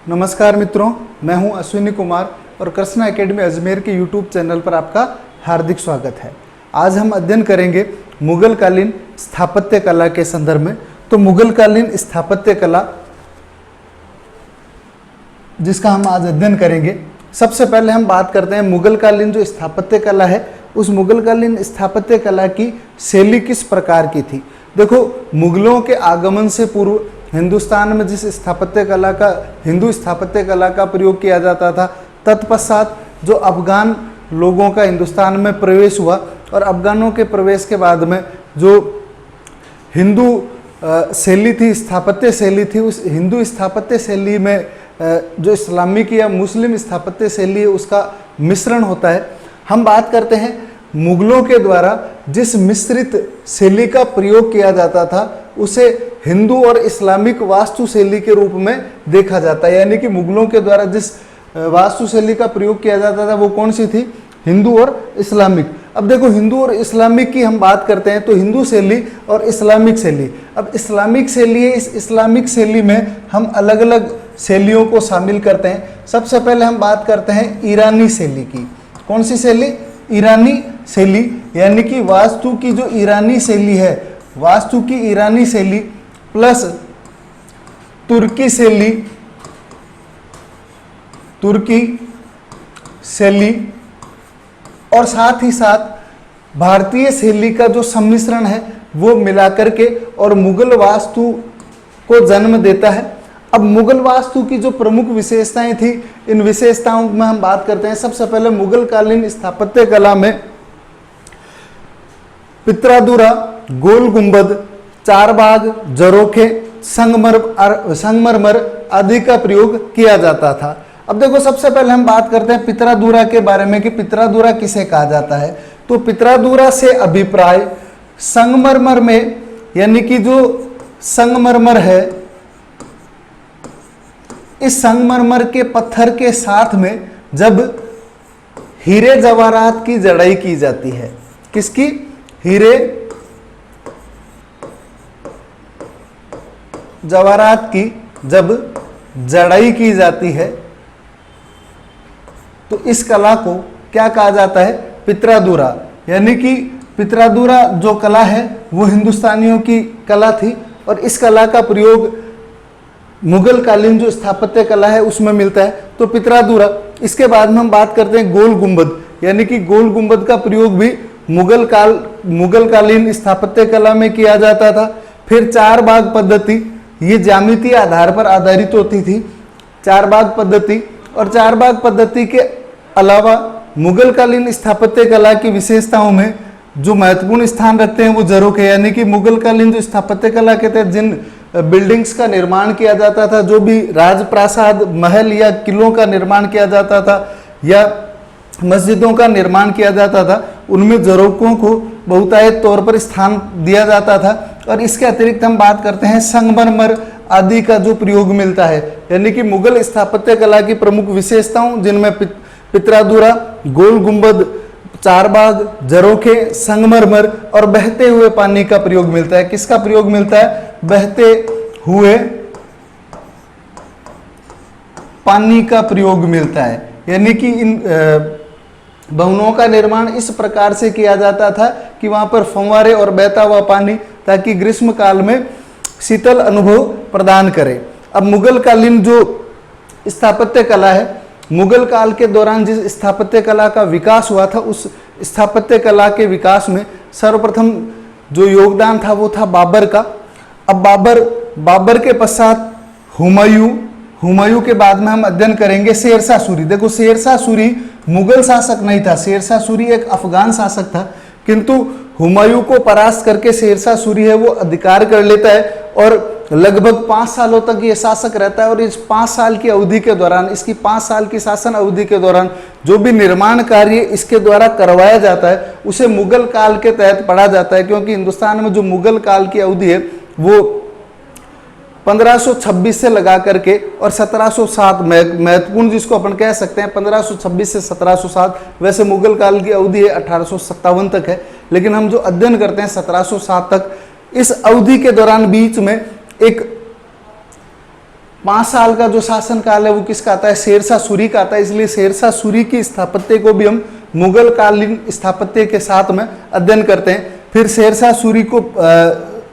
नमस्कार मित्रों, मैं हूं अश्विनी कुमार और कृष्णा एकेडमी अजमेर के यूट्यूब चैनल पर आपका हार्दिक स्वागत है। आज हम अध्ययन करेंगे मुगल कालीन स्थापत्य कला के संदर्भ में। तो मुगल कालीन स्थापत्य कला जिसका हम आज अध्ययन करेंगे, सबसे पहले हम बात करते हैं मुगल कालीन जो स्थापत्य कला है, उस मुगल कालीन स्थापत्य कला की शैली किस प्रकार की थी। देखो, मुगलों के आगमन से पूर्व हिंदुस्तान में जिस हिंदू स्थापत्य कला का प्रयोग किया जाता था, तत्पश्चात जो अफगान लोगों का हिंदुस्तान में प्रवेश हुआ और अफगानों के प्रवेश के बाद में जो हिंदू शैली थी, स्थापत्य शैली थी, उस हिंदू स्थापत्य शैली में जो इस्लामिक या मुस्लिम स्थापत्य शैली है उसका मिश्रण होता है। हम बात करते हैं मुगलों के द्वारा जिस मिश्रित शैली का प्रयोग किया जाता था उसे हिंदू और इस्लामिक वास्तु शैली के रूप में देखा जाता है। यानी कि मुगलों के द्वारा जिस वास्तु शैली का प्रयोग किया जाता था वो कौन सी थी? हिंदू और इस्लामिक। अब देखो, हिंदू और इस्लामिक की हम बात करते हैं तो हिंदू शैली और इस्लामिक शैली। अब इस्लामिक शैली है, इस इस्लामिक शैली में हम अलग अलग शैलियों को शामिल करते हैं। सबसे पहले हम बात करते हैं ईरानी शैली की। कौन सी शैली? ईरानी शैली। यानी कि वास्तु की जो ईरानी शैली है, वास्तु की ईरानी शैली प्लस तुर्की शैली और साथ ही साथ भारतीय शैली का जो सम्मिश्रण है वो मिलाकर के और मुगल वास्तु को जन्म देता है। अब मुगल वास्तु की जो प्रमुख विशेषताएं थी, इन विशेषताओं में हम बात करते हैं। सबसे पहले मुगल कालीन स्थापत्य कला में पित्रादुरा, गोल गुंबद, चार बाग, झरोखे, संगमरमर आदि का प्रयोग किया जाता था। अब देखो, सबसे पहले हम बात करते हैं पित्रादुरा के बारे में कि पित्रादुरा किसे कहा जाता है। तो पित्रादुरा से अभिप्राय संगमरमर में, यानी कि जो संगमरमर है, इस संगमरमर के पत्थर के साथ में जब हीरे जवाहरात की जड़ाई की जाती है, किसकी? हीरे जवाहरात की जब जड़ाई की जाती है तो इस कला को क्या कहा जाता है? पित्रादुरा। यानी कि पित्रादुरा जो कला है वो हिंदुस्तानियों की कला थी और इस कला का प्रयोग मुगल कालीन जो स्थापत्य कला है उसमें मिलता है। तो पित्रादुरा। इसके बाद में हम बात करते हैं गोल गुंबद। यानी कि गोल गुंबद का प्रयोग भी मुगल कालीन स्थापत्य कला में किया जाता था। फिर चार बाग पद्धति, ये ज्यामितीय आधार पर आधारित होती थी, चार बाग पद्धति। और चार बाग पद्धति के अलावा मुगल कालीन स्थापत्य कला की विशेषताओं में जो महत्वपूर्ण स्थान रखते हैं वो झरोखे। यानी कि मुगल कालीन जो स्थापत्य कला के तहत जिन बिल्डिंग्स का निर्माण किया जाता था, जो भी राजप्रासाद, महल या किलों का निर्माण किया जाता था या मस्जिदों का निर्माण किया जाता था, उनमें झरोखों को बहुतायत तौर पर स्थान दिया जाता था। और इसके अतिरिक्त हम बात करते हैं संगमरमर आदि का जो प्रयोग मिलता है। यानी कि मुगल स्थापत्य कला की प्रमुख विशेषताओं जिनमें पित्रादुरा, गोल गुंबद, चार बाग, झरोखे, संगमरमर और बहते हुए पानी का प्रयोग मिलता है। किसका प्रयोग मिलता है? बहते हुए पानी का प्रयोग मिलता है। यानी कि इन भवनों का निर्माण इस प्रकार से किया जाता था कि वहां पर फव्वारे और बहता हुआ पानी, ताकि ग्रीष्म काल में शीतल अनुभव प्रदान करे। अब मुगल कालीन जो स्थापत्य कला है, मुगल काल के दौरान जिस स्थापत्य कला का विकास हुआ था, उस स्थापत्य कला के विकास में सर्वप्रथम जो योगदान था वो था बाबर का। अब बाबर के पश्चात हुमायूं के बाद में हम अध्ययन करेंगे शेरशाह सूरी। देखो, शेरशाह सूरी मुगल शासक नहीं था, शेरशाह सूरी एक अफगान शासक था, किंतु हुमायूं को परास्त करके शेरशाह सूरी है वो अधिकार कर लेता है और लगभग 5 सालों तक ये शासक रहता है। और इस 5 साल की अवधि के दौरान, इसकी 5 साल की शासन अवधि के दौरान जो भी निर्माण कार्य इसके द्वारा करवाया जाता है उसे मुगल काल के तहत पढ़ा जाता है। क्योंकि हिंदुस्तान में जो मुगल काल की अवधि है वो 1526 से लगा करके और 1707 महत्वपूर्ण जिसको अपन कह सकते हैं 1526 से 1707। वैसे मुगल काल की अवधि है 1857 तक है, लेकिन हम जो अध्ययन करते हैं 1707 तक। इस अवधि के दौरान बीच में एक 5 साल का जो शासनकाल है वो किसका आता है, शेरशाह सूरी का आता है। इसलिए शेरशाह सूरी की स्थापत्य को भी हम मुगल कालीन स्थापत्य के साथ में अध्ययन करते हैं। फिर शेरशाह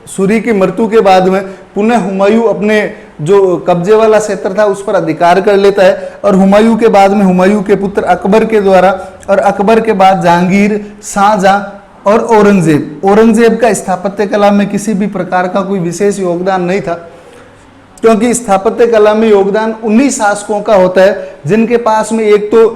सूरी की मृत्यु के बाद में पुनः हुमायूं अपने जो कब्जे वाला क्षेत्र था उस पर अधिकार कर लेता है, और हुमायूं के बाद में हुमायूं के पुत्र अकबर के द्वारा, और अकबर के बाद जहांगीर, शाहजहां और औरंगजेब का स्थापत्य कला में किसी भी प्रकार का कोई विशेष योगदान नहीं था, क्योंकि स्थापत्य कला में योगदान उन्हीं शासकों का होता है जिनके पास में एक तो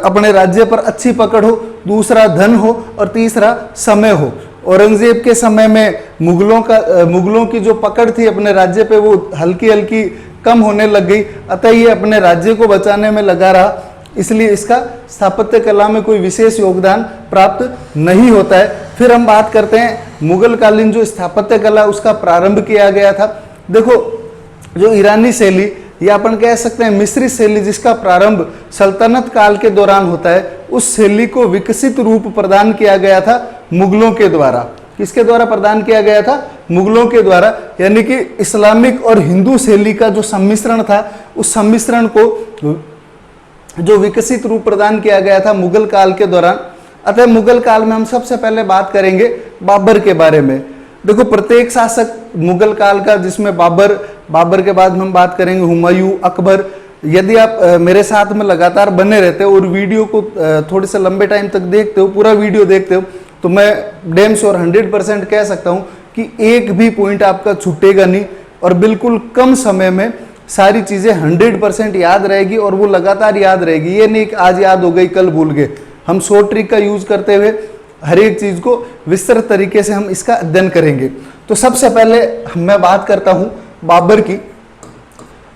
अपने राज्य पर अच्छी पकड़ हो, दूसरा धन हो और तीसरा समय हो। औरंगजेब के समय में मुगलों की जो पकड़ थी अपने राज्य पे वो हल्की हल्की कम होने लग गई, अतः ये अपने राज्य को बचाने में लगा रहा, इसलिए इसका स्थापत्य कला में कोई विशेष योगदान प्राप्त नहीं होता है। फिर हम बात करते हैं मुगल कालीन जो स्थापत्य कला उसका प्रारंभ किया गया था। देखो जो ईरानी शैली या अपन कह सकते हैं मिस्री शैली जिसका प्रारंभ सल्तनत काल के दौरान होता है, उस शैली को विकसित रूप प्रदान किया गया था मुगलों के द्वारा। किसके द्वारा प्रदान किया गया था, मुगलों के द्वारा, यानी कि इस्लामिक और हिंदू शैली का जो सम्मिश्रण था उस सम्मिश्रण को जो विकसित रूप प्रदान किया गया था मुगल काल के दौरान। अतः मुगल काल में हम सबसे पहले बात करेंगे बाबर के बारे में। देखो प्रत्येक शासक मुगल काल का, जिसमें बाबर के बाद हम बात करेंगे हुमायूं, अकबर। यदि आप मेरे साथ में लगातार बने रहते हो और वीडियो को थोड़े से लंबे टाइम तक देखते हो, पूरा वीडियो देखते हो, तो मैं डैम श्योर 100% कह सकता हूं कि एक भी पॉइंट आपका छूटेगा नहीं, और बिल्कुल कम समय में सारी चीजें 100% याद रहेगी, और वो लगातार याद रहेगी। ये नहीं कि आज याद हो गई कल भूल गए। हम शॉर्ट ट्रिक का यूज करते हुए हर एक चीज को विस्तृत तरीके से हम इसका अध्ययन करेंगे। तो सबसे पहले मैं बात करता हूं बाबर की।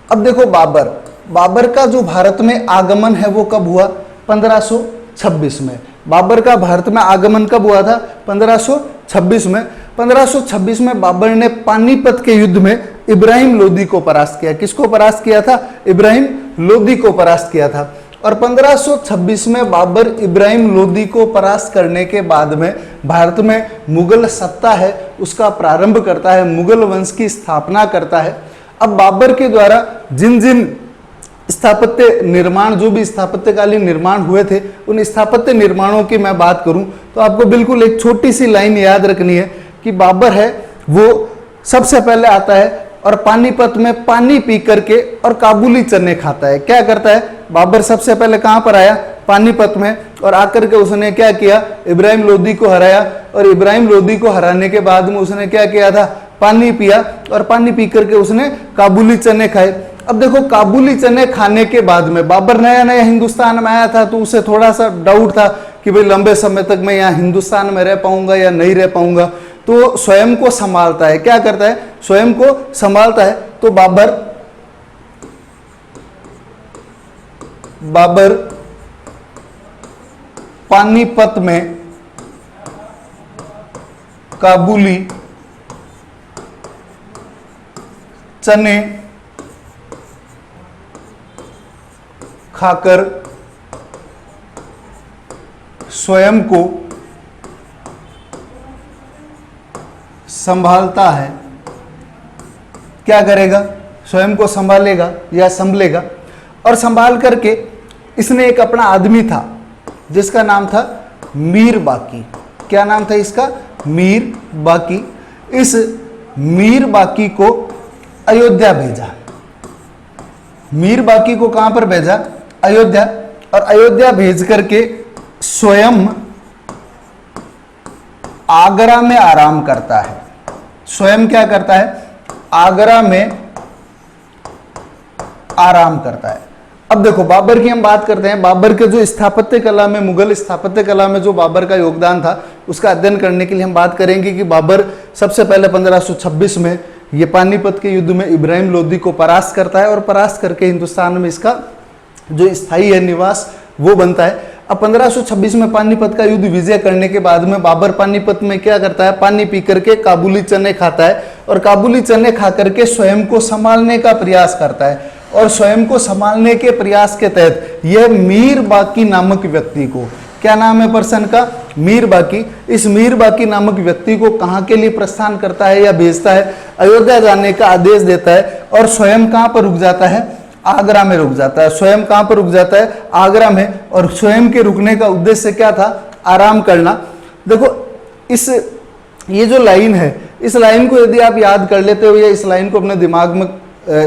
अब देखो बाबर का जो भारत में आगमन है वो कब हुआ, 1526 में। बाबर का भारत में आगमन कब हुआ था, 1526 में। 1526 में बाबर ने पानीपत के युद्ध में इब्राहिम लोदी को परास्त किया। किसको परास्त किया था, इब्राहिम लोदी को परास्त किया था। और 1526 में बाबर इब्राहिम लोदी को परास्त करने के बाद में भारत में मुगल सत्ता है उसका प्रारंभ करता है, मुगल वंश की स्थापना करता है। अब बाबर के द्वारा जिन स्थापत्य निर्माण, जो भी स्थापत्यकालीन निर्माण हुए थे, उन स्थापत्य निर्माणों की मैं बात करूं तो आपको बिल्कुल एक छोटी सी लाइन याद रखनी है कि बाबर है वो सबसे पहले आता है और पानीपत में पानी पी करके और काबुली चने खाता है। क्या करता है, बाबर सबसे पहले कहां पर आया, पानीपत में, और आकर के उसने क्या किया, इब्राहिम लोदी को हराया। और इब्राहिम लोदी को हराने के बाद में उसने क्या किया था, पानी पिया, और पानी पी करके उसने काबुली चने खाए। अब देखो काबुली चने खाने के बाद में बाबर नया नया हिंदुस्तान में आया था, तो उसे थोड़ा सा डाउट था कि भाई लंबे समय तक मैं यहाँ हिंदुस्तान में रह पाऊंगा या नहीं रह पाऊंगा, तो स्वयं को संभालता है। क्या करता है, स्वयं को संभालता है। तो बाबर पानीपत में काबुली चने खाकर स्वयं को संभालता है। क्या करेगा, स्वयं को संभालेगा या संभलेगा। और संभाल करके इसने एक अपना आदमी था जिसका नाम था मीर बाकी। क्या नाम था इसका, मीर बाकी। इस मीर बाकी को अयोध्या भेजा। मीर बाकी को कहां पर भेजा, अयोध्या। और अयोध्या भेज करके स्वयं आगरा में आराम करता है। स्वयं क्या करता है, आगरा में आराम करता है। अब देखो बाबर की हम बात करते हैं। बाबर के जो स्थापत्य कला में, मुगल स्थापत्य कला में जो बाबर का योगदान था उसका अध्ययन करने के लिए हम बात करेंगे कि बाबर सबसे पहले 1526 में ये पानीपत के युद्ध में इब्राहिम लोदी को परास्त करता है, और परास्त करके हिंदुस्तान में इसका जो स्थायी है निवास वो बनता है। अब 1526 में पानीपत का युद्ध विजय करने के बाद में बाबर पानीपत में क्या करता है, पानी पी करके काबुली चने खाता है, और काबुली चने खा करके स्वयं को संभालने का प्रयास करता है। और स्वयं को संभालने के प्रयास के तहत यह मीर बाकी नामक व्यक्ति को, क्या नाम है पर्सन का, मीर बाकी इस मीर बाकी नामक व्यक्ति को कहाँ के लिए प्रस्थान करता है या भेजता है? अयोध्या जाने का आदेश देता है और स्वयं कहाँ पर रुक जाता है? आगरा में रुक जाता है। स्वयं कहाँ पर रुक जाता है? आगरा में। और स्वयं के रुकने का उद्देश्य क्या था? आराम करना। देखो ये जो लाइन है, इस लाइन को यदि आप याद कर लेते हो या इस लाइन को अपने दिमाग में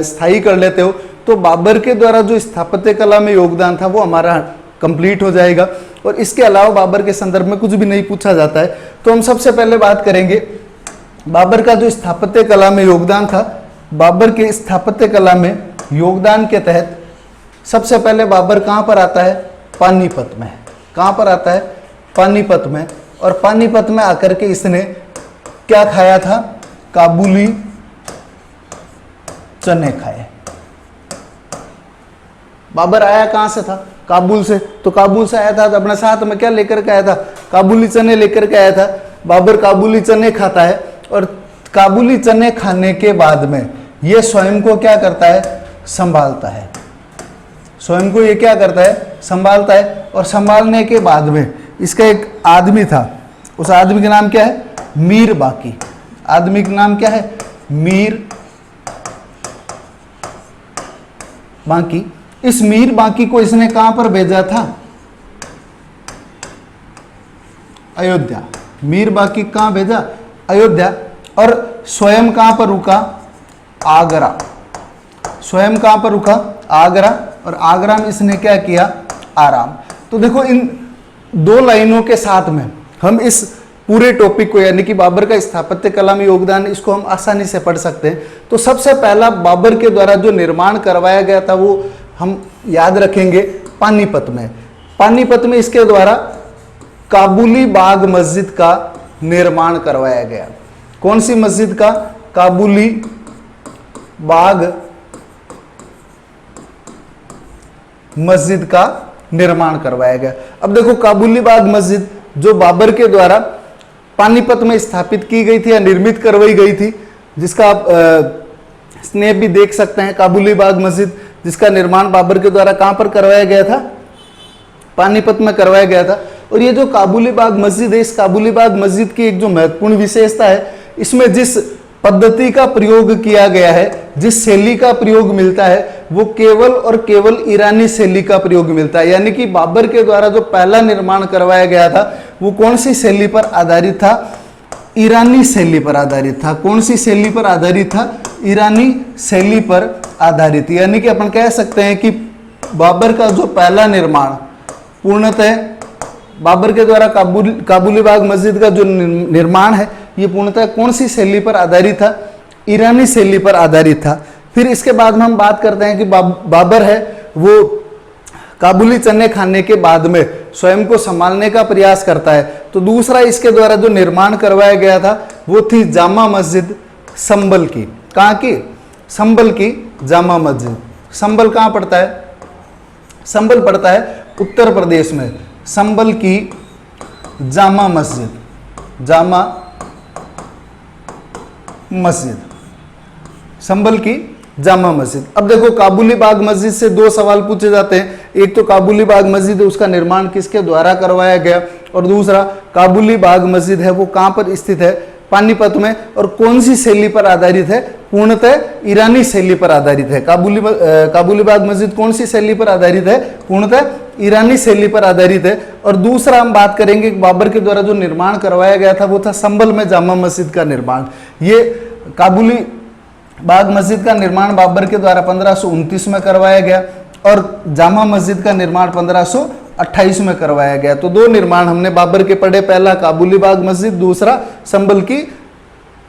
स्थायी कर लेते हो तो बाबर के द्वारा जो स्थापत्य कला में योगदान था वो हमारा कंप्लीट हो जाएगा। और इसके अलावा बाबर के संदर्भ में कुछ भी नहीं पूछा जाता है। तो हम सबसे पहले बात करेंगे बाबर का जो स्थापत्य कला में योगदान था। बाबर के स्थापत्य कला में योगदान के तहत सबसे पहले बाबर कहाँ पर आता है? पानीपत में। कहाँ पर आता है? पानीपत में। और पानीपत में आकर के इसने क्या खाया था? काबुली चने खाए। बाबर आया कहां से था? काबुल से। तो काबुल से आया था तो अपने साथ में क्या लेकर के आया था? काबुली चने लेकर के आया था। बाबर काबुली चने खाता है और काबुली चने खाने के बाद में ये स्वयं को क्या करता है? संभालता है। स्वयं को ये क्या करता है? संभालता है। और संभालने के बाद में इसका एक आदमी था, उस आदमी का नाम क्या है? मीर बाकी। आदमी का नाम क्या है? मीर बाकी। इस मीर बाकी को इसने कहां पर भेजा था? अयोध्या। मीर बाकी कहां भेजा? अयोध्या। और स्वयं कहां पर रुका? आगरा। स्वयं कहां पर रुका? आगरा। और आगरा में इसने क्या किया? आराम। तो देखो इन दो लाइनों के साथ में हम इस पूरे टॉपिक को यानी कि बाबर का स्थापत्य कला में योगदान, इसको हम आसानी से पढ़ सकते हैं। तो सबसे पहला बाबर के द्वारा जो निर्माण करवाया गया था वो हम याद रखेंगे पानीपत में। पानीपत में इसके द्वारा काबुली बाग मस्जिद का निर्माण करवाया गया। कौन सी मस्जिद का? काबुली बाग मस्जिद का निर्माण करवाया गया। अब देखो काबुली बाग मस्जिद जो बाबर के द्वारा पानीपत में स्थापित की गई थी या निर्मित करवाई गई थी, जिसका आप स्नैप भी देख सकते हैं। काबुली बाग मस्जिद जिसका निर्माण बाबर के द्वारा कहां पर करवाया गया था? पानीपत में करवाया गया था। और ये जो काबुली बाग मस्जिद है, इस काबुली बाग मस्जिद की एक जो महत्वपूर्ण विशेषता है, इसमें जिस पद्धति का प्रयोग किया गया है, जिस शैली का प्रयोग मिलता है, वो केवल और केवल ईरानी शैली का प्रयोग मिलता है। यानी कि बाबर के द्वारा जो पहला निर्माण करवाया गया था वो कौन सी शैली पर आधारित था? ईरानी शैली पर आधारित था। कौन सी शैली पर आधारित था? ईरानी शैली पर आधारित। यानी कि अपन कह सकते हैं कि बाबर का जो पहला निर्माण पूर्णतः बाबर के द्वारा काबुली बाग मस्जिद का जो निर्माण है ये पूर्णतः कौन सी शैली पर आधारित था? ईरानी शैली पर आधारित था। फिर इसके बाद में हम बात करते हैं कि बाबर है वो काबुली चने खाने के बाद में स्वयं को संभालने का प्रयास करता है। तो दूसरा इसके द्वारा जो निर्माण करवाया गया था वो थी जामा मस्जिद संबल की। कहाँ की? संबल की जामा मस्जिद। संबल कहाँ पड़ता है? संबल पड़ता है उत्तर प्रदेश में। संबल की जामा मस्जिद। जामा मस्जिद, संबल की जामा मस्जिद। अब देखो काबुली बाग मस्जिद से दो सवाल पूछे जाते हैं। एक तो काबुली बाग मस्जिद है उसका निर्माण किसके द्वारा करवाया गया, और दूसरा काबुली बाग मस्जिद है वो कहां पर स्थित है? पानीपत में। और कौन सी शैली पर आधारित है? पूर्णतः ईरानी शैली पर आधारित है। काबुली बाग मस्जिद कौन सी शैली पर आधारित है? पूर्णतः ईरानी शैली पर आधारित है। और दूसरा हम बात करेंगे बाबर के द्वारा जो निर्माण करवाया गया था वो था संबल में जामा मस्जिद का निर्माण। ये काबुली बाग मस्जिद का निर्माण बाबर के द्वारा 1529 में करवाया गया और जामा मस्जिद का निर्माण 1528 में करवाया गया। तो दो निर्माण हमने बाबर के पढ़े, पहला काबुली बाग मस्जिद, दूसरा संबल की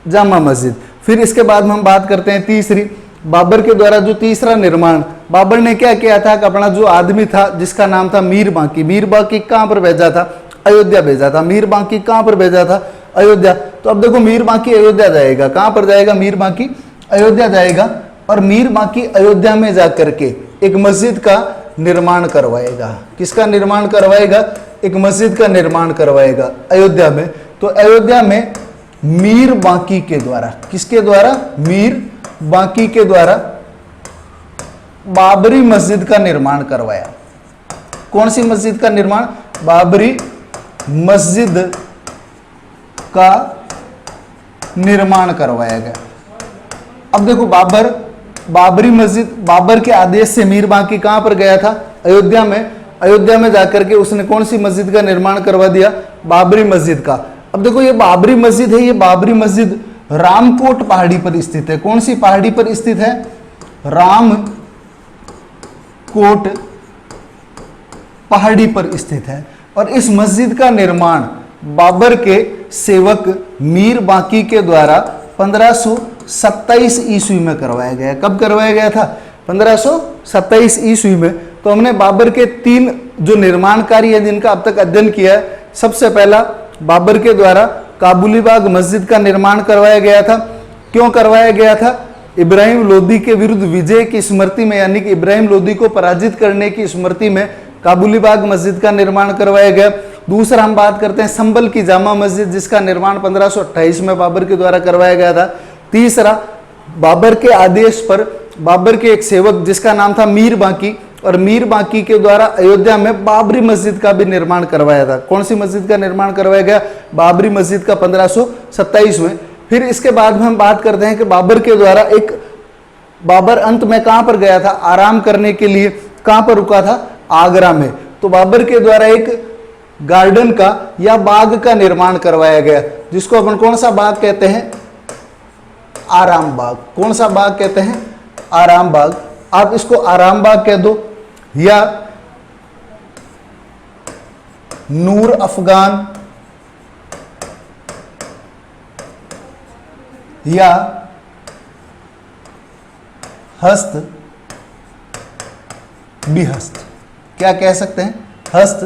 जामा मस्जिद। फिर इसके बाद हम बात करते हैं तीसरी, बाबर के द्वारा जो तीसरा निर्माण, बाबर ने क्या किया था कि अपना जो आदमी था जिसका नाम था मीर बाकी, मीर बाकी कहाँ पर भेजा था? अयोध्या भेजा था। मीर बाकी कहाँ पर भेजा था? अयोध्या। तो अब देखो मीर बाकी अयोध्या जाएगा। कहाँ पर जाएगा? मीर बाकी अयोध्या जाएगा और मीर बाकी अयोध्या में जाकर के एक मस्जिद का निर्माण करवाएगा। किसका निर्माण करवाएगा? एक मस्जिद का निर्माण करवाएगा अयोध्या में। तो अयोध्या में मीर बाकी के द्वारा, किसके द्वारा? मीर बाकी के द्वारा बाबरी मस्जिद का निर्माण करवाया। कौन सी मस्जिद का निर्माण? बाबरी मस्जिद का निर्माण करवाया गया। अब देखो बाबरी मस्जिद, बाबर के आदेश से मीर बांकी कहां पर गया था? अयोध्या में। अयोध्या में जाकर के उसने कौन सी मस्जिद का निर्माण करवा दिया? बाबरी मस्जिद का। अब देखो ये बाबरी मस्जिद है, ये बाबरी मस्जिद रामकोट पहाड़ी पर स्थित है। कौन सी पहाड़ी पर स्थित है? रामकोट पहाड़ी पर स्थित है। और इस मस्जिद का निर्माण बाबर के सेवक मीर बांकी के द्वारा 1527 ईस्वी में करवाया गया। कब करवाया गया था? 1527 ईस्वी में। तो हमने बाबर के 3 जो निर्माण कार्य है जिनका अब तक अध्ययन किया है। सबसे पहला बाबर के द्वारा काबुली बाग मस्जिद का निर्माण करवाया गया था। क्यों करवाया गया था? इब्राहिम लोदी के विरुद्ध विजय की स्मृति में, यानी कि इब्राहिम लोदी को पराजित करने की स्मृति में काबुली बाग मस्जिद का निर्माण करवाया गया। दूसरा हम बात करते हैं संभल की जामा मस्जिद, जिसका निर्माण 1528 में बाबर के द्वारा करवाया गया था। तीसरा बाबर के आदेश पर बाबर के एक सेवक जिसका नाम था मीर बांकी, और मीर बांकी के द्वारा अयोध्या में बाबरी मस्जिद का भी निर्माण करवाया था। कौन सी मस्जिद का निर्माण करवाया गया? बाबरी मस्जिद का 1527 में। फिर इसके बाद में हम बात करते हैं कि बाबर के द्वारा बाबर अंत में कहां पर गया था आराम करने के लिए? कहां पर रुका था? आगरा में। तो बाबर के द्वारा एक गार्डन का या बाग का निर्माण करवाया गया, जिसको अपन कौन सा बाग कहते हैं? आराम बाग। कौन सा बाग कहते हैं? आराम बाग। आप इसको आराम बाग कह दो, या नूर अफगान, या हस्त बिहस्त। क्या कह सकते हैं? हस्त,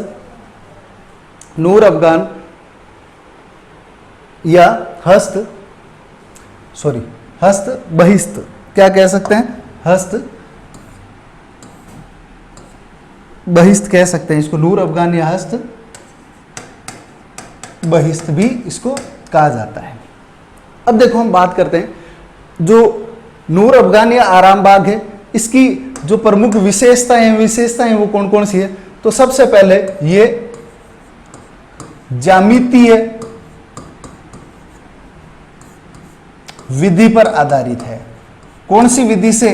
नूर अफगान, या हस्त बहिस्त। क्या कह सकते हैं? हस्त बहिस्त कह सकते हैं इसको। नूर अफगान या हस्त बहिस्त भी इसको कहा जाता है। अब देखो हम बात करते हैं जो नूर अफगान या आराम बाग है, इसकी जो प्रमुख विशेषताएं वो कौन कौन सी है? तो सबसे पहले ये ज्यामितीय विधि पर आधारित है। कौन सी विधि से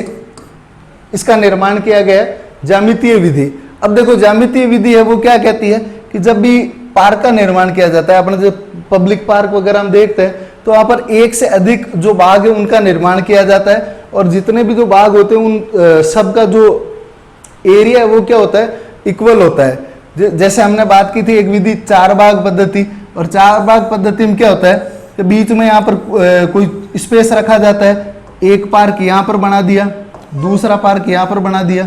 इसका निर्माण किया गया? ज्यामितीय विधि। अब देखो ज्यामितीय विधि है वो क्या कहती है कि जब भी पार्क का निर्माण किया जाता है, अपने जो पब्लिक पार्क वगैरह हम देखते हैं, तो वहां पर एक से अधिक जो बाग है उनका निर्माण किया जाता है, और जितने भी जो बाग होते हैं उन सब का जो एरिया है वो क्या होता है? इक्वल होता है। जैसे हमने बात की थी एक विधि 4 बाग पद्धति, और 4 बाग पद्धति में क्या होता है कि बीच में यहाँ पर कोई स्पेस रखा जाता है। एक पार्क यहाँ पर बना दिया, दूसरा पार्क यहाँ पर बना दिया,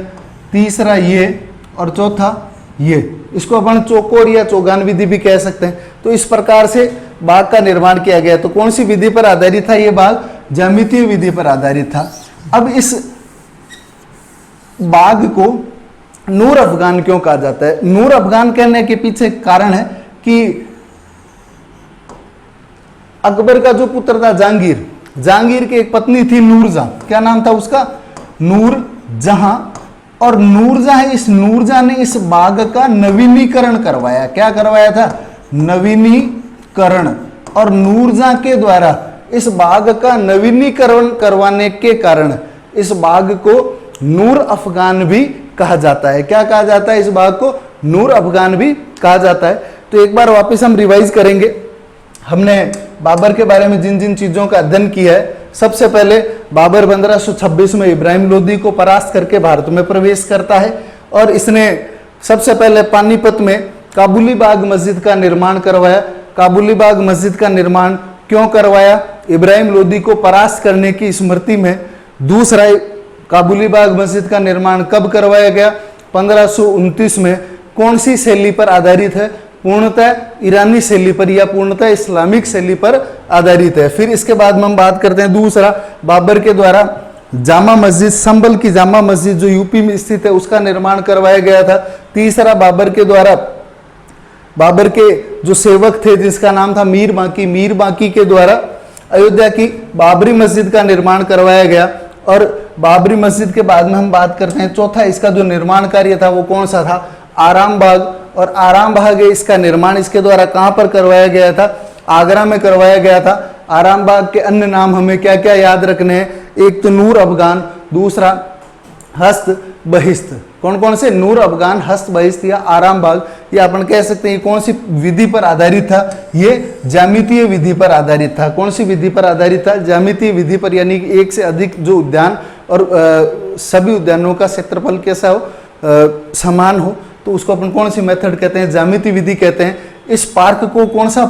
तीसरा ये, और चौथा ये। इसको अपन चौकोर या चौगान विधि भी कह सकते हैं। तो इस प्रकार से बाग का निर्माण किया गया। तो कौन सी विधि पर आधारित था ये बाग? ज्यामितीय विधि पर आधारित था। अब इस बाग को नूर अफगान क्यों कहा जाता है? नूर अफगान कहने के पीछे कारण है कि अकबर का जो पुत्र था जहांगीर की एक पत्नी थी नूरजहां। क्या नाम था उसका? नूरजहां। और इस नूरजहां ने इस बाग का नवीनीकरण करवाया। क्या करवाया था? नवीनीकरण। और नूरजहां के द्वारा इस बाग का नवीनीकरण करवाने के कारण इस बाग को नूर अफगान भी कहा जाता है। क्या कहा जाता है? इस बाग को नूर अफगान भी कहा जाता है। तो एक बार वापस हम रिवाइज करेंगे। हमने बाबर के बारे में जिन जिन चीजों का अध्ययन किया है, सबसे पहले बाबर 1526 में इब्राहिम लोदी को परास्त करके भारत में प्रवेश करता है, और इसने सबसे पहले पानीपत में काबुली बाग मस्जिद का निर्माण करवाया। काबुली बाग मस्जिद का निर्माण क्यों करवाया? इब्राहिम लोदी को परास्त करने की स्मृति में। दूसरा, काबुली बाग मस्जिद का निर्माण कब करवाया गया? 1529 में। कौन सी शैली पर आधारित है? पूर्णतः ईरानी शैली पर या पूर्णतः इस्लामिक शैली पर आधारित है। फिर इसके बाद में हम बात करते हैं दूसरा, बाबर के द्वारा जामा मस्जिद, संभल की जामा मस्जिद जो यूपी में स्थित है, उसका निर्माण करवाया गया था। तीसरा, बाबर के द्वारा बाबर के जो सेवक थे जिसका नाम था मीर बांकी के द्वारा अयोध्या की बाबरी मस्जिद का निर्माण करवाया गया। और बाबरी मस्जिद के बाद में हम बात करते हैं चौथा, इसका जो निर्माण कार्य था वो कौन सा था? आराम बाग। और आराम बाग है, इसका निर्माण इसके द्वारा कहाँ पर करवाया गया था? आगरा में करवाया गया था। आराम बाग के अन्य नाम हमें क्या क्या याद रखने हैं? एक तो नूर अफगान, दूसरा हस्त बहिस्त। कौन कौन से? नूर अफगान, हस्त बहिस्त या आराम बाग। ये अपन कह सकते हैं कौन सी विधि पर आधारित था? ये ज्यामितीय विधि पर आधारित था। कौन सी विधि पर आधारित था? ज्यामितीय विधि पर, यानी कि एक से अधिक जो उद्यान और सभी उद्यानों का क्षेत्रफल कैसा हो? समान हो, तो उसको अपन कौन सी मेथड कहते हैं? ज्यामितीय विधि कहते हैं। इस पार्क को कौन सा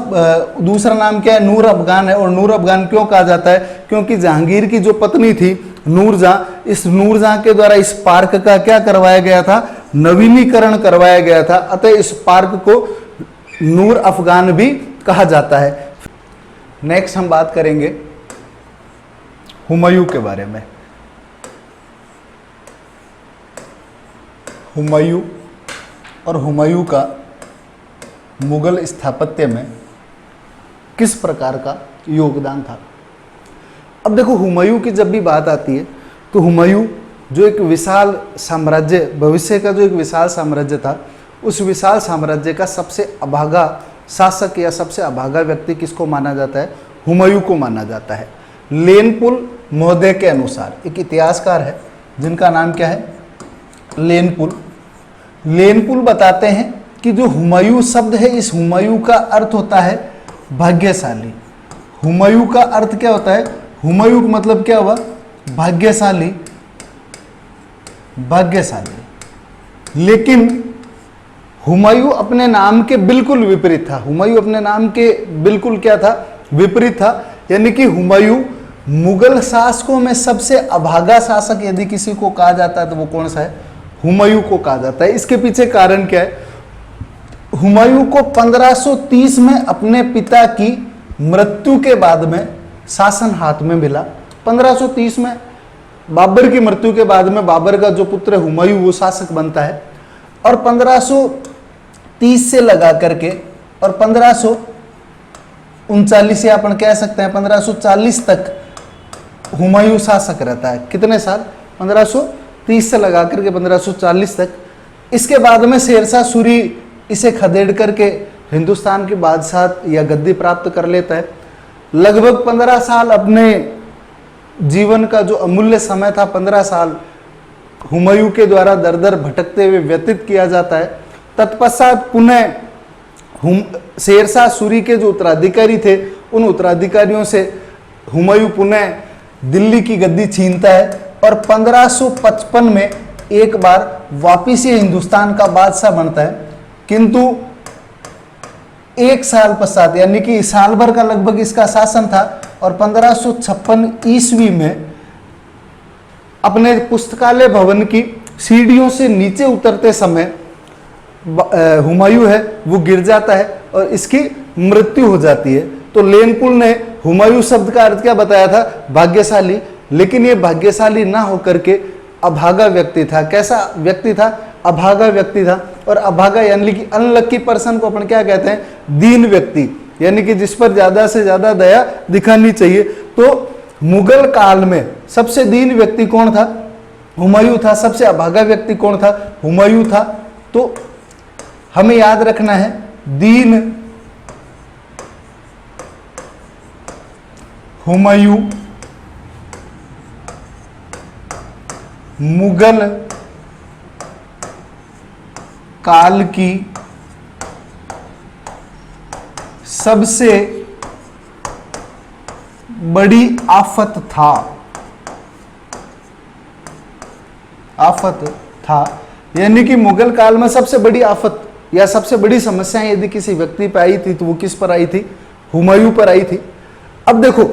दूसरा नाम क्या है? नूर अफगान है। और नूर अफगान क्यों कहा जाता है? क्योंकि जहांगीर की जो पत्नी थी नूरजहां, इस नूरजहां के द्वारा इस पार्क का क्या करवाया गया था? नवीनीकरण करवाया गया था। अतः इस पार्क को नूर अफगान भी कहा जाता है। नेक्स्ट हम बात करेंगे हुमायूं के बारे में। हुमायूं और हुमायूं का मुगल स्थापत्य में किस प्रकार का योगदान था? अब देखो, हुमायूं की जब भी बात आती है तो हुमायूं जो एक विशाल साम्राज्य, भविष्य का जो एक विशाल साम्राज्य था, उस विशाल साम्राज्य का सबसे अभागा शासक या सबसे अभागा व्यक्ति किसको माना जाता है? हुमायूं को माना जाता है। लेनपुल महोदय के अनुसार, एक इतिहासकार है जिनका नाम क्या है? लेनपुल। लेनपुल बताते हैं कि जो हुमायूं शब्द है, इस हुमायूं का अर्थ होता है भाग्यशाली। हुमायूं का अर्थ क्या होता है? हुमायूं का मतलब क्या हुआ? भाग्यशाली, भाग्यशाली। लेकिन हुमायूं अपने नाम के बिल्कुल विपरीत था। हुमायूं अपने नाम के बिल्कुल क्या था? विपरीत था। यानी कि हुमायूं मुगल शासकों में सबसे अभागा शासक यदि किसी को कहा जाता है तो वो कौन सा है? हुमायूं को कहा जाता है। इसके पीछे कारण क्या है? हुमायूं को 1530 में अपने पिता की मृत्यु के बाद में शासन हाथ में मिला। 1530 में बाबर की मृत्यु के बाद में बाबर का जो पुत्र हुमायूं वो शासक बनता है। और 1530 से लगा करके और 1539 या अपन कह सकते हैं 1540 तक हुमायूं शासक रहता है। कितने साल? 1530 से लगा करके 1540 तक। इसके बाद में शेरशाह सूरी इसे खदेड़ करके हिंदुस्तान की बादशाह या गद्दी प्राप्त कर लेता है। लगभग 15 साल अपने जीवन का जो अमूल्य समय था, 15 साल हुमायूं के द्वारा दर दर भटकते हुए व्यतीत किया जाता है। तत्पश्चात पुनः शेरशाह सूरी के जो उत्तराधिकारी थे, उन उत्तराधिकारियों से हुमायूं पुनः दिल्ली की गद्दी छीनता है और 1555 में एक बार वापिस ये हिंदुस्तान का बादशाह बनता है। किंतु एक साल पश्चात, यानी कि साल भर का लगभग इसका शासन था, और 1556 ईस्वी में अपने पुस्तकालय भवन की सीढ़ियों से नीचे उतरते समय हुमायूं है वो गिर जाता है और इसकी मृत्यु हो जाती है। तो लेनपुल ने हुमायूं शब्द का अर्थ क्या बताया था? भाग्यशाली। लेकिन ये भाग्यशाली ना होकर के अभागा व्यक्ति था। कैसा व्यक्ति था? अभागा व्यक्ति था। और अभागा यानी कि अनलकी पर्सन को अपन क्या कहते हैं? दीन व्यक्ति, यानी कि जिस पर ज्यादा से ज्यादा दया दिखानी चाहिए। तो मुगल काल में सबसे दीन व्यक्ति कौन था? हुमायूं था। सबसे अभागा व्यक्ति कौन था? हुमायूं था। तो हमें याद रखना है, दीन हुमायूं मुगल काल की सबसे बड़ी आफत था। यानी कि मुगल काल में सबसे बड़ी आफत या सबसे बड़ी समस्याएं यदि किसी व्यक्ति पर आई थी तो वो किस पर आई थी? हुमायूं पर आई थी। अब देखो,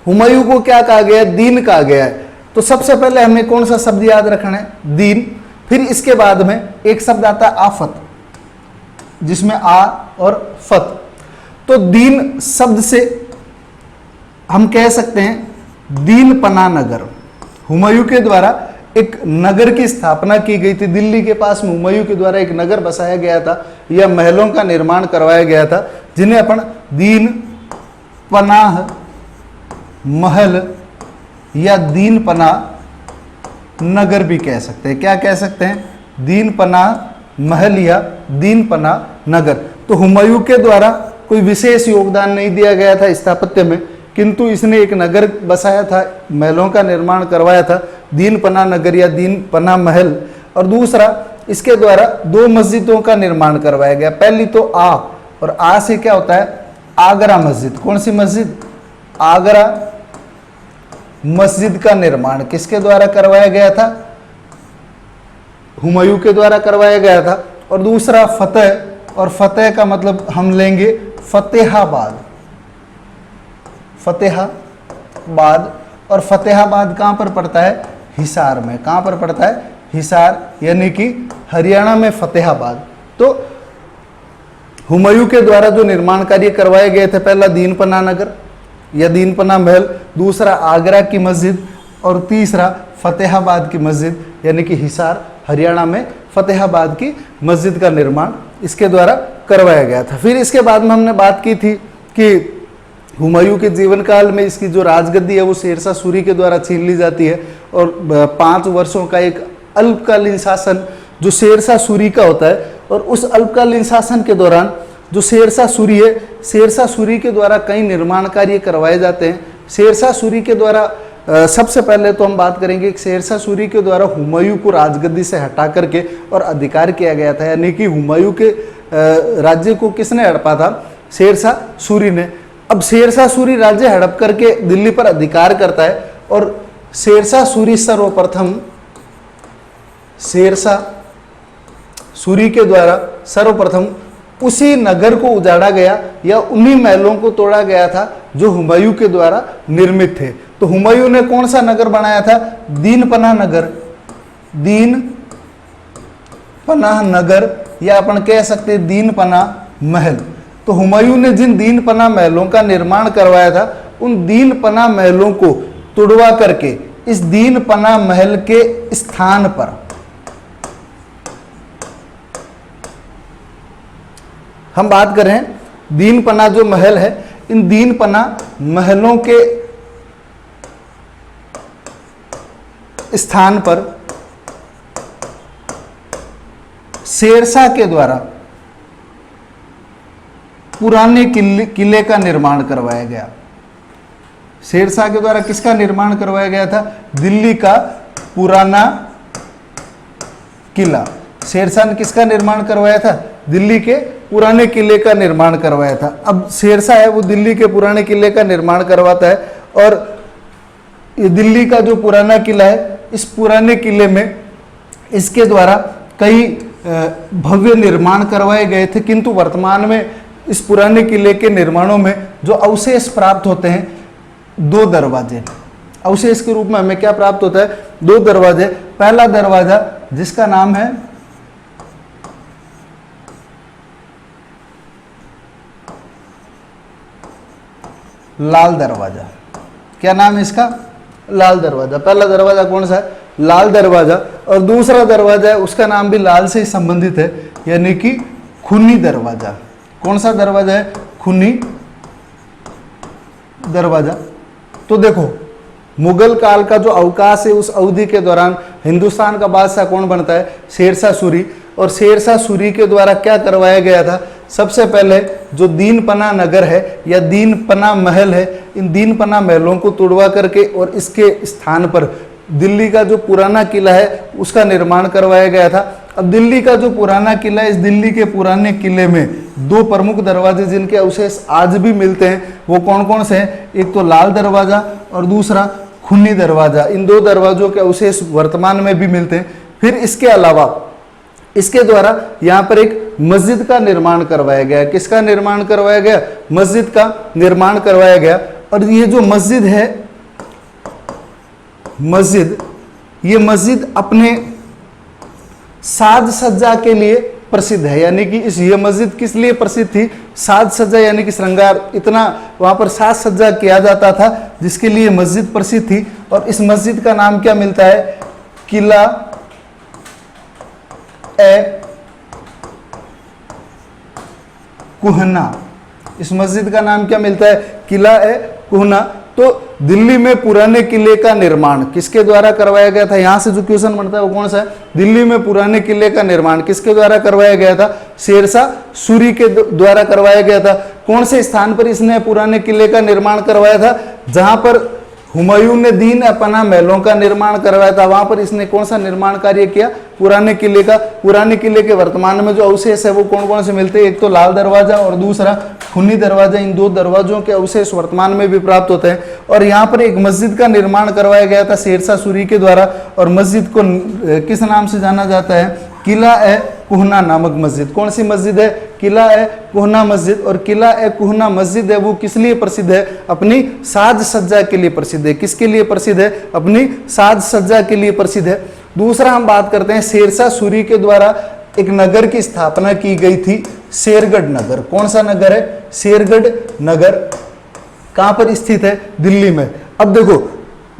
हुमायूं को क्या कहा गया? दीन कहा गया है। तो सबसे पहले हमें कौन सा शब्द याद रखना है? दीन। फिर इसके बाद में एक शब्द आता है आफत, जिसमें आ और फत। तो दीन शब्द से हम कह सकते हैं दीन पना नगर। हुमायूं के द्वारा एक नगर की स्थापना की गई थी। दिल्ली के पास में हुमायूं के द्वारा एक नगर बसाया गया था या महलों का निर्माण करवाया गया था, जिन्हें अपन दीन पनाह महल या दीन पनाह नगर भी कह सकते हैं। क्या कह सकते हैं? दीन पनाह महल या दीन पना नगर। तो हुमायूं के द्वारा कोई विशेष योगदान नहीं दिया गया था स्थापत्य में, किंतु इसने एक नगर बसाया था, महलों का निर्माण करवाया था, दीन पना नगर या दीन पना महल। और दूसरा, इसके द्वारा 2 मस्जिदों का निर्माण करवाया गया। पहली तो और आ से क्या होता है, आगरा मस्जिद। कौन सी मस्जिद, आगरा मस्जिद का निर्माण किसके द्वारा करवाया गया था, हुमायूं के द्वारा करवाया गया था। और दूसरा फतेह, और फतेह का मतलब हम लेंगे फतेहाबाद, फतेहाबाद। और फतेहाबाद कहाँ पर पड़ता है, हिसार में। कहाँ पर पड़ता है, हिसार, यानी कि हरियाणा में फतेहाबाद। तो हुमायूं के द्वारा जो निर्माण कार्य करवाए गए थे, पहला दीन पना नगर या दीन पना महल, दूसरा आगरा की मस्जिद, और तीसरा फतेहाबाद की मस्जिद, यानी कि हिसार हरियाणा में फतेहाबाद की मस्जिद का निर्माण इसके द्वारा करवाया गया था। फिर इसके बाद में हमने बात की थी कि हुमायूं के जीवन काल में इसकी जो राजगद्दी है वो शेरशाह सूरी के द्वारा छीन ली जाती है, और 5 वर्षों का एक अल्पकालीन शासन जो शेरशाह सूरी का होता है। और उस अल्पकालीन शासन के दौरान जो शेरशाह सूरी है, शेरशाह सूरी के द्वारा कई निर्माण कार्य करवाए जाते हैं। शेरशाह सूरी के द्वारा सबसे पहले तो हम बात करेंगे कि शेरशाह सूरी के द्वारा हुमायूं को राजगद्दी से हटा करके और अधिकार किया गया था, यानी कि हुमायूं के राज्य को किसने हड़पा था, शेरशाह सूरी ने। अब शेरशाह सूरी राज्य हड़प करके दिल्ली पर अधिकार करता है, और शेरशाह सूरी सर्वप्रथम, शेरशाह सूरी के द्वारा सर्वप्रथम उसी नगर को उजाड़ा गया या उन्हीं महलों को तोड़ा गया था जो हुमायूं के द्वारा निर्मित थे। तो हुमायूं ने कौन सा नगर बनाया था, दीन पना नगर, दीन पना नगर, या अपन कह सकते हैं दीन पना महल। तो हुमायूं ने जिन दीन पना महलों का निर्माण करवाया था, उन दीन पना महलों को तुड़वा करके इस दीन पना महल के स्थान पर हम बात करें, दीन पना जो महल है, इन दीन पना महलों के स्थान पर शेरशाह के द्वारा पुराने किले का निर्माण करवाया गया। शेरशाह के द्वारा किसका निर्माण करवाया गया था, दिल्ली का पुराना किला। शेरशाह ने किसका निर्माण करवाया था, दिल्ली के पुराने किले का निर्माण करवाया था। अब शेरशाह है वो दिल्ली के पुराने किले का निर्माण करवाता है, और ये दिल्ली का जो पुराना किला है, इस पुराने किले में इसके द्वारा कई भव्य निर्माण करवाए गए थे, किंतु वर्तमान में इस पुराने किले के निर्माणों में जो अवशेष प्राप्त होते हैं, 2 दरवाजे अवशेष के रूप में हमें क्या प्राप्त होता है, 2 दरवाजे। पहला दरवाजा जिसका नाम है लाल दरवाजा। क्या नाम है इसका, लाल दरवाजा। पहला दरवाजा कौन सा है, लाल दरवाजा। और दूसरा दरवाजा है, उसका नाम भी लाल से ही संबंधित है, यानी कि खूनी दरवाजा। कौन सा दरवाजा है, खूनी दरवाजा। तो देखो, मुगल काल का जो अवकाश है, उस अवधि के दौरान हिंदुस्तान का बादशाह कौन बनता है, शेरशाह सूरी। और शेरशाह सूरी के द्वारा क्या करवाया गया था, सबसे पहले जो दीन पना नगर है या दीन पना महल है, इन दीन पना महलों को तोड़वा करके और इसके स्थान पर दिल्ली का जो पुराना किला है उसका निर्माण करवाया गया था। अब दिल्ली का जो पुराना किला है, इस दिल्ली के पुराने किले में 2 प्रमुख दरवाजे जिनके अवशेष आज भी मिलते हैं, वो कौन कौन से हैं, एक तो लाल दरवाजा और दूसरा खूनी दरवाजा। इन 2 दरवाजों के अवशेष वर्तमान में भी मिलते हैं। फिर इसके अलावा इसके द्वारा यहाँ पर एक मस्जिद का निर्माण करवाया गया। किसका निर्माण करवाया गया, मस्जिद का निर्माण करवाया गया। और ये जो मस्जिद है, ये मस्जिद अपने साज सज्जा के लिए प्रसिद्ध है। यानी कि ये मस्जिद किस लिए प्रसिद्ध थी, साज सज्जा यानी कि श्रृंगार, इतना वहाँ पर साज सज्जा किया जाता था जिसके लिए मस्जिद प्रसिद्ध थी। और इस मस्जिद का नाम क्या मिलता है, किला ए कुहना। इस मस्जिद का नाम क्या मिलता है, किला ए कुहना। तो दिल्ली में पुराने किले का निर्माण किसके द्वारा करवाया गया था? यहां से जो क्वेश्चन बनता है वो कौन सा है? दिल्ली में पुराने किले का निर्माण किसके द्वारा करवाया गया था? शेरशाह सूरी के द्वारा करवाया गया था। कौन से स्थान पर इसने पुराने किले का निर्माण करवाया था? जहां पर हुमायूं ने दीन अपना महलों का निर्माण करवाया था, वहां पर इसने कौन सा निर्माण कार्य किया? पुराने किले का। पुराने किले के वर्तमान में जो अवशेष है वो कौन कौन से मिलते हैं? एक तो लाल दरवाजा और दूसरा खूनी दरवाजा। इन दो दरवाजों के अवशेष वर्तमान में भी प्राप्त होते हैं। और यहाँ पर एक मस्जिद का निर्माण करवाया गया था शेरशाह सूरी के द्वारा, और मस्जिद को किस नाम से जाना जाता है? किला ए कुहना नामक मस्जिद। कौन सी मस्जिद है? किला ए कुहना मस्जिद। और किला ए कुहना मस्जिद है वो किस लिए प्रसिद्ध है? अपनी साज सज्जा के लिए प्रसिद्ध है। किसके लिए प्रसिद्ध है? अपनी साज सज्जा के लिए प्रसिद्ध है। दूसरा हम बात करते हैं, शेरशाह सूरी के द्वारा एक नगर की स्थापना की गई थी, शेरगढ़ नगर। कौन सा नगर है? शेरगढ़ नगर। कहां पर स्थित है? दिल्ली में। अब देखो,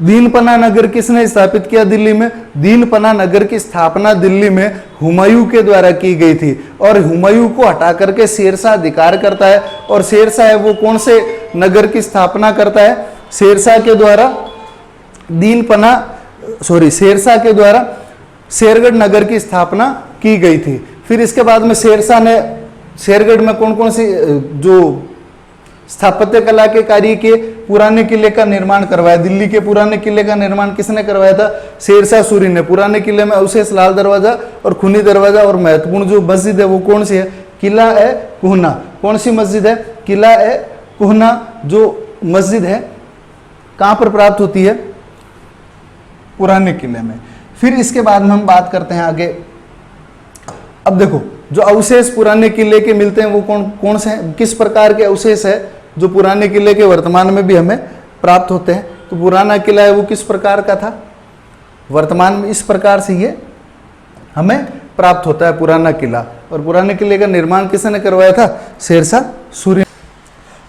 दीनपना नगर किसने स्थापित किया दिल्ली में? दीनपना नगर की स्थापना दिल्ली में हुमायूं के द्वारा की गई थी, और हुमायूं को हटा करके शेरशाह अधिकार करता है। और शेरशाह है वो कौन से नगर की स्थापना करता है? शेरशाह के द्वारा शेरशाह के द्वारा शेरगढ़ नगर की स्थापना की गई थी। फिर इसके बाद में शेरशाह ने शेरगढ़ में कौन कौन सी जो स्थापत्य कला के कार्य किए? पुराने किले का निर्माण करवाया। दिल्ली के पुराने किले का निर्माण किसने करवाया था? शेरशाह सूरी ने। पुराने किले में अवशेष लाल दरवाजा और खूनी दरवाजा, और महत्वपूर्ण जो मस्जिद है वो कौन सी है? किला ए कुहना। कौन सी मस्जिद है? किला ए कुहना जो मस्जिद है कहां पर प्राप्त होती है? पुराने किले में। फिर इसके बाद में हम बात करते हैं आगे। अब देखो, जो अवशेष पुराने किले के मिलते हैं वो कौन कौन से हैं? किस प्रकार के अवशेष है जो पुराने किले के वर्तमान में भी हमें प्राप्त होते हैं? तो पुराना किला है वो किस प्रकार का था? वर्तमान में इस प्रकार से ये हमें प्राप्त होता है पुराना किला। और पुराने किले का निर्माण किसने करवाया था? शेरशाह सूरी।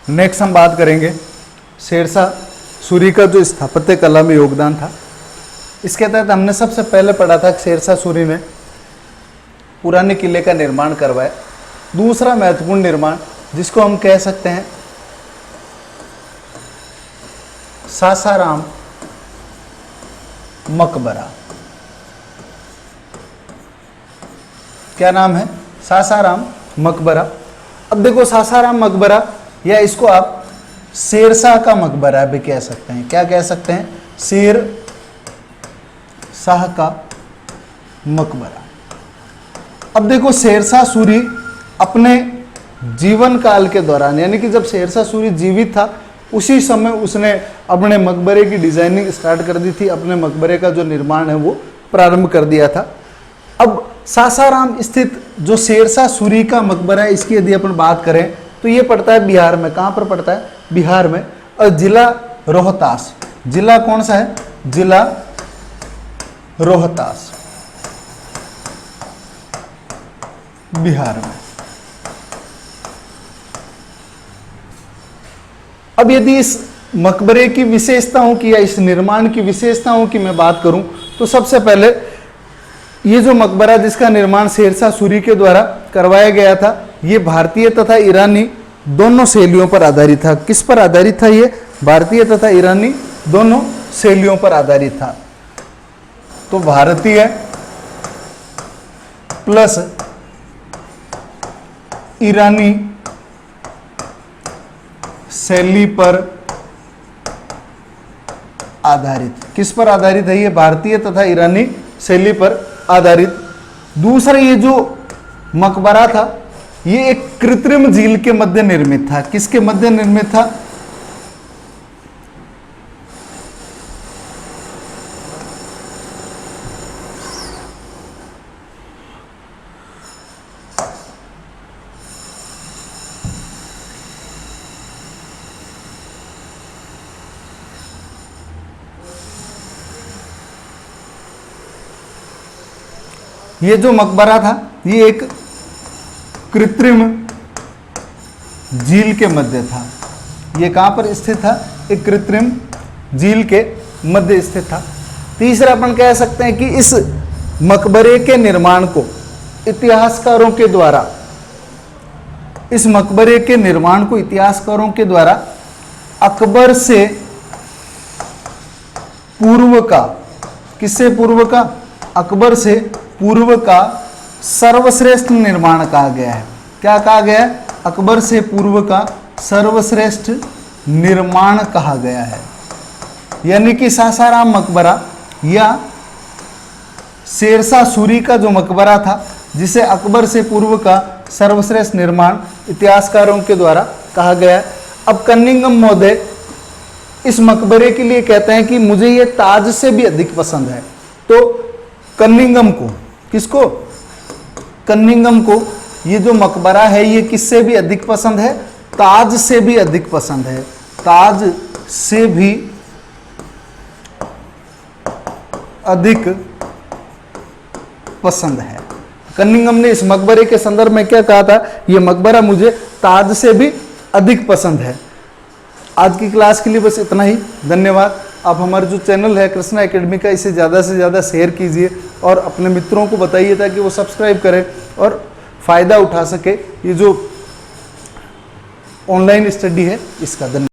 नेक्स्ट हम बात करेंगे शेरशाह सूरी का जो स्थापत्य कला में योगदान था। इसके तहत हमने सबसे पहले पढ़ा था कि शेरशाह सूरी ने पुराने किले का निर्माण करवाया। दूसरा महत्वपूर्ण निर्माण जिसको हम कह सकते हैं सासाराम मकबरा। क्या नाम है? सासाराम मकबरा। अब देखो, सासाराम मकबरा, या इसको आप शेरशाह का मकबरा भी कह सकते हैं। क्या कह सकते हैं? शेर शाह का मकबरा। अब देखो, शेरशाह सूरी अपने जीवन काल के दौरान, यानी कि जब शेरशाह सूरी जीवित था उसी समय उसने अपने मकबरे की डिजाइनिंग स्टार्ट कर दी थी, अपने मकबरे का जो निर्माण है वो प्रारंभ कर दिया था। अब सासाराम स्थित जो शेरशाह सूरी का मकबरा है, इसकी यदि अपन बात करें तो ये पड़ता है बिहार में। कहाँ पर पड़ता है? बिहार में। और जिला रोहतास। जिला कौन सा है? जिला रोहतास, बिहार में। अब यदि इस मकबरे की विशेषताओं की या इस निर्माण की विशेषताओं की मैं बात करूं तो सबसे पहले ये जो मकबरा जिसका निर्माण शेरशाह सूरी के द्वारा करवाया गया था, ये भारतीय तथा ईरानी दोनों शैलियों पर आधारित था। किस पर आधारित था? ये भारतीय तथा ईरानी दोनों शैलियों पर आधारित था। तो भारतीय प्लस ईरानी शैली पर आधारित। किस पर आधारित है? ये भारतीय तथा ईरानी शैली पर आधारित। दूसरा, ये जो मकबरा था ये एक कृत्रिम झील के मध्य निर्मित था। किसके मध्य निर्मित था? ये जो मकबरा था ये एक कृत्रिम झील के मध्य था। ये कहां पर स्थित था? एक कृत्रिम झील के मध्य स्थित था। तीसरा, अपन कह सकते हैं कि इस मकबरे के निर्माण को इतिहासकारों के द्वारा, इस मकबरे के निर्माण को इतिहासकारों के द्वारा अकबर से पूर्व का, किससे पूर्व का, अकबर से पूर्व का सर्वश्रेष्ठ निर्माण कहा गया है। क्या कहा गया है, अकबर से पूर्व का सर्वश्रेष्ठ निर्माण कहा गया है। यानी कि सासाराम मकबरा या शेरशाह सूरी का जो मकबरा था, जिसे अकबर से पूर्व का सर्वश्रेष्ठ निर्माण इतिहासकारों के द्वारा कहा गया है। अब कनिंघम महोदय इस मकबरे के लिए कहते हैं कि मुझे ये ताज से भी अधिक पसंद है। तो कनिंघम को, किसको, कनिंघम को ये जो मकबरा है ये किससे भी अधिक पसंद है, ताज से भी अधिक पसंद है, ताज से भी अधिक पसंद है। कनिंघम ने इस मकबरे के संदर्भ में क्या कहा था, ये मकबरा मुझे ताज से भी अधिक पसंद है। आज की क्लास के लिए बस इतना ही, धन्यवाद। आप हमारा जो चैनल है कृष्णा एकेडमी का, इसे ज़्यादा से ज़्यादा शेयर कीजिए और अपने मित्रों को बताइए ताकि वो सब्सक्राइब करें और फ़ायदा उठा सके ये जो ऑनलाइन स्टडी है इसका। धन्यवाद।